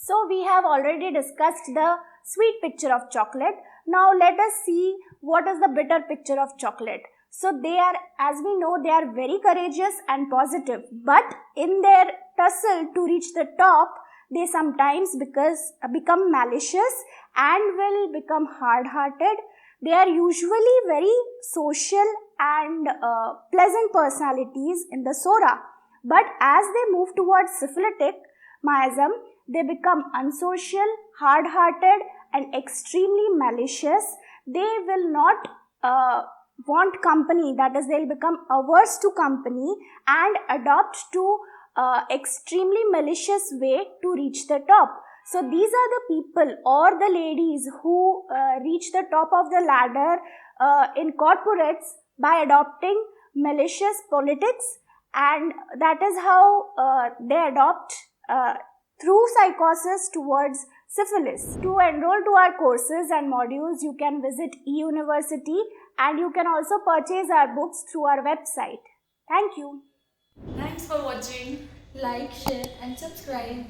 So we have already discussed the sweet picture of chocolate. Now let us see what is the bitter picture of chocolate. So they are, as we know, they are very courageous and positive, but in their tussle to reach the top, they sometimes become malicious and will become hard-hearted. They are usually very social and pleasant personalities in the sora, but as they move towards syphilitic miasm, they become unsocial, hard-hearted and extremely malicious. They will not want company, that is, they'll become averse to company and adopt to extremely malicious way to reach the top. So these are the people or the ladies who reach the top of the ladder in corporates by adopting malicious politics, and that is how they adopt through psychosis towards syphilis. To enroll to our courses and modules, you can visit eUniversity, and you can also purchase our books through our website. Thank you. Thanks for watching. Like, share and subscribe.